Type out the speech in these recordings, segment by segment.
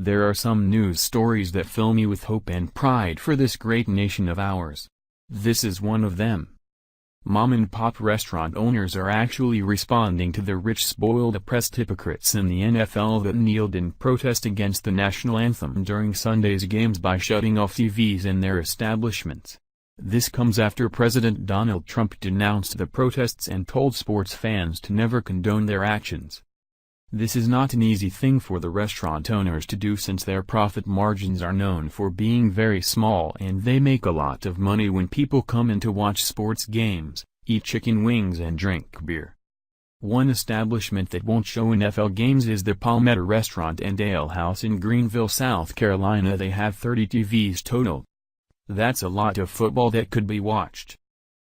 There are some news stories that fill me with hope and pride for this great nation of ours. This is one of them. Mom-and-pop restaurant owners are actually responding to the rich spoiled oppressed hypocrites in the NFL that kneeled in protest against the national anthem during Sunday's games by shutting off TVs in their establishments. This comes after President Donald Trump denounced the protests and told sports fans to never condone their actions. This is not an easy thing for the restaurant owners to do since their profit margins are known for being very small and they make a lot of money when people come in to watch sports games, eat chicken wings and drink beer. One establishment that won't show NFL games is the Palmetto Restaurant and Ale House in Greenville, South Carolina. They have 30 TVs total. That's a lot of football that could be watched.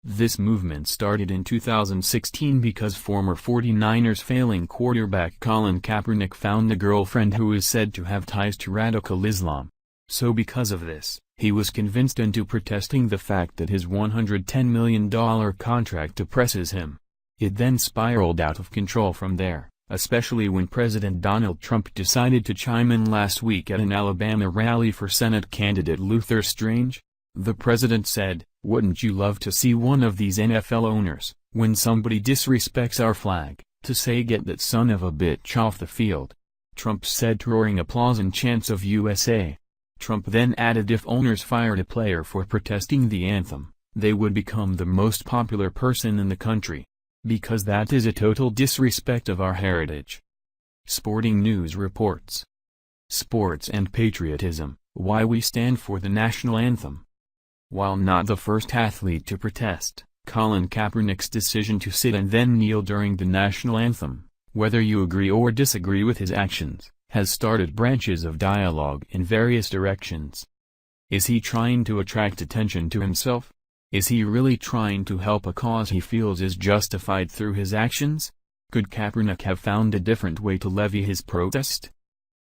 This movement started in 2016 because former 49ers failing quarterback Colin Kaepernick found a girlfriend who is said to have ties to radical Islam. So because of this, he was convinced into protesting the fact that his $110 million contract oppresses him. It then spiraled out of control from there, especially when President Donald Trump decided to chime in last week at an Alabama rally for Senate candidate Luther Strange. The president said, "Wouldn't you love to see one of these NFL owners, when somebody disrespects our flag, to say get that son of a bitch off the field?" Trump said to roaring applause and chants of USA. Trump then added if owners fired a player for protesting the anthem, they would become the most popular person in the country. Because that is a total disrespect of our heritage. Sporting News reports. Sports and patriotism, why we stand for the national anthem. While not the first athlete to protest, Colin Kaepernick's decision to sit and then kneel during the national anthem, whether you agree or disagree with his actions, has started branches of dialogue in various directions. Is he trying to attract attention to himself? Is he really trying to help a cause he feels is justified through his actions? Could Kaepernick have found a different way to levy his protest?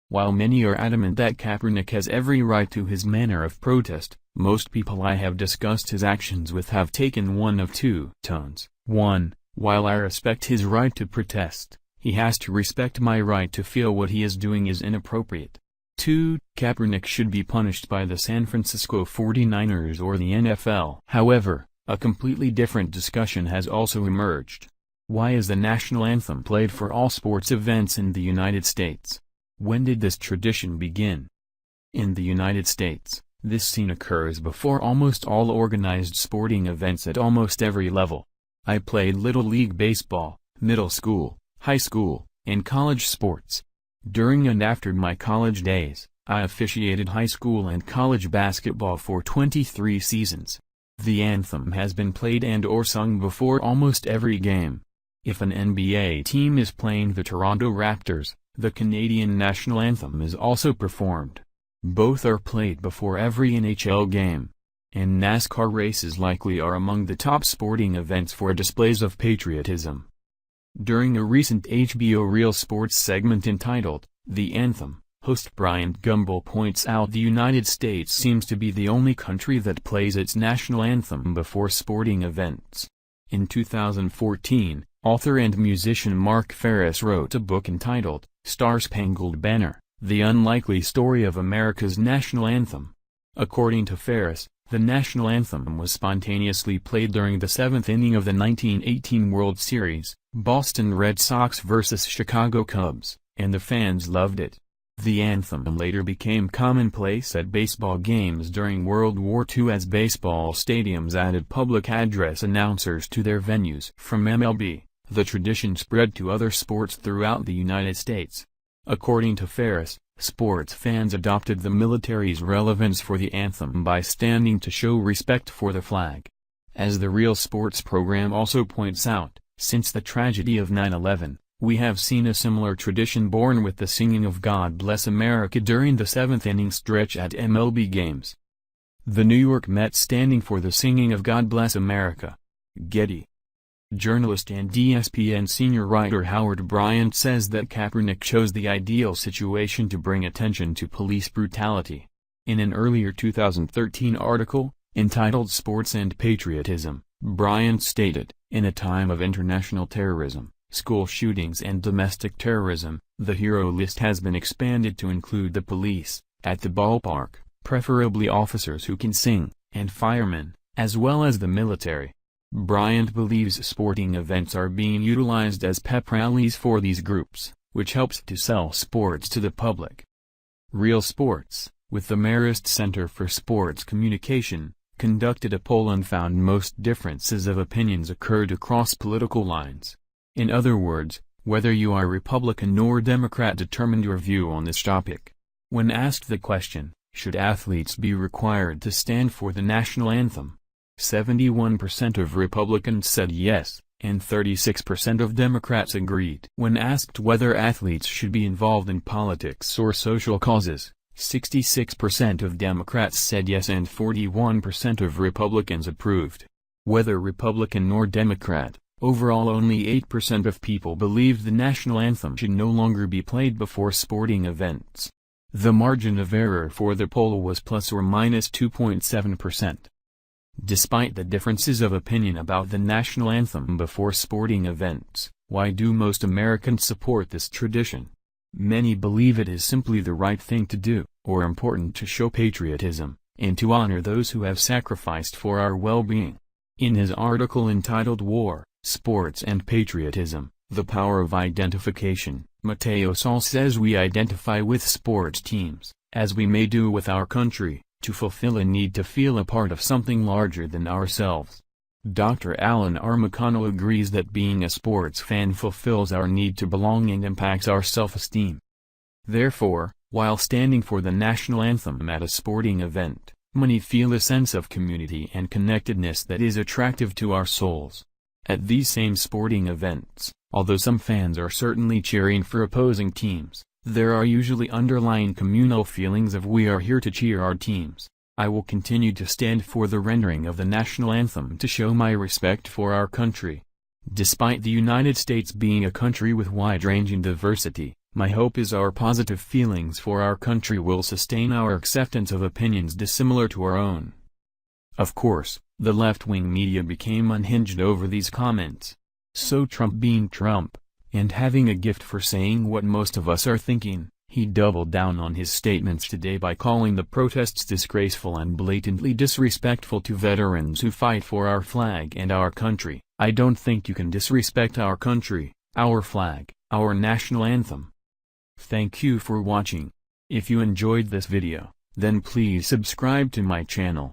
While many are adamant that Kaepernick has every right to his manner of protest, most people I have discussed his actions with have taken one of two tones. 1. While I respect his right to protest, he has to respect my right to feel what he is doing is inappropriate. 2. Kaepernick should be punished by the San Francisco 49ers or the NFL. However, a completely different discussion has also emerged. Why is the national anthem played for all sports events in the United States? When did this tradition begin? In the United States, this scene occurs before almost all organized sporting events at almost every level. I played Little League Baseball, middle school, high school, and college sports. During and after my college days, I officiated high school and college basketball for 23 seasons. The anthem has been played and/or sung before almost every game. If an NBA team is playing the Toronto Raptors, the Canadian national anthem is also performed. Both are played before every NHL game. And NASCAR races likely are among the top sporting events for displays of patriotism. During a recent HBO Real Sports segment entitled, The Anthem, host Bryant Gumbel points out the United States seems to be the only country that plays its national anthem before sporting events. In 2014, author and musician Mark Ferris wrote a book entitled, Star-Spangled Banner, The Unlikely Story of America's National Anthem. According to Ferris, the national anthem was spontaneously played during the 7th inning of the 1918 World Series, Boston Red Sox vs. Chicago Cubs, and the fans loved it. The anthem later became commonplace at baseball games during World War II as baseball stadiums added public address announcers to their venues. From MLB, the tradition spread to other sports throughout the United States. According to Ferris, sports fans adopted the military's relevance for the anthem by standing to show respect for the flag. As the Real Sports program also points out, since the tragedy of 9/11, we have seen a similar tradition born with the singing of God Bless America during the 7th inning stretch at MLB games. The New York Mets standing for the singing of God Bless America. Getty. Journalist and ESPN senior writer Howard Bryant says that Kaepernick chose the ideal situation to bring attention to police brutality. In an earlier 2013 article, entitled Sports and Patriotism, Bryant stated, "In a time of international terrorism, school shootings and domestic terrorism. The hero list has been expanded to include the police, at the ballpark, preferably officers who can sing, and firemen, as well as the military. Bryant believes sporting events are being utilized as pep rallies for these groups, which helps to sell sports to the public. Real Sports, with the Marist Center for Sports Communication, conducted a poll and found most differences of opinions occurred across political lines. In other words, whether you are Republican or Democrat determined your view on this topic. When asked the question, should athletes be required to stand for the national anthem? 71% of Republicans said yes, and 36% of Democrats agreed. When asked whether athletes should be involved in politics or social causes, 66% of Democrats said yes and 41% of Republicans approved. Whether Republican or Democrat, overall only 8% of people believed the national anthem should no longer be played before sporting events. The margin of error for the poll was plus or minus 2.7%. Despite the differences of opinion about the national anthem before sporting events, why do most Americans support this tradition? Many believe it is simply the right thing to do, or important to show patriotism, and to honor those who have sacrificed for our well-being. In his article entitled War, Sports and Patriotism, The Power of Identification, Matteo Sal says we identify with sports teams, as we may do with our country, to fulfill a need to feel a part of something larger than ourselves. Dr. Alan R. McConnell agrees that being a sports fan fulfills our need to belong and impacts our self-esteem. Therefore, while standing for the national anthem at a sporting event, many feel a sense of community and connectedness that is attractive to our souls. At these same sporting events, although some fans are certainly cheering for opposing teams, there are usually underlying communal feelings of we are here to cheer our teams. I will continue to stand for the rendering of the national anthem to show my respect for our country. Despite the United States being a country with wide-ranging diversity, my hope is our positive feelings for our country will sustain our acceptance of opinions dissimilar to our own. Of course, the left-wing media became unhinged over these comments. So Trump being Trump, and having a gift for saying what most of us are thinking, he doubled down on his statements today by calling the protests disgraceful and blatantly disrespectful to veterans who fight for our flag and our country. I don't think you can disrespect our country, our flag, our national anthem. Thank you for watching. If you enjoyed this video, then please subscribe to my channel.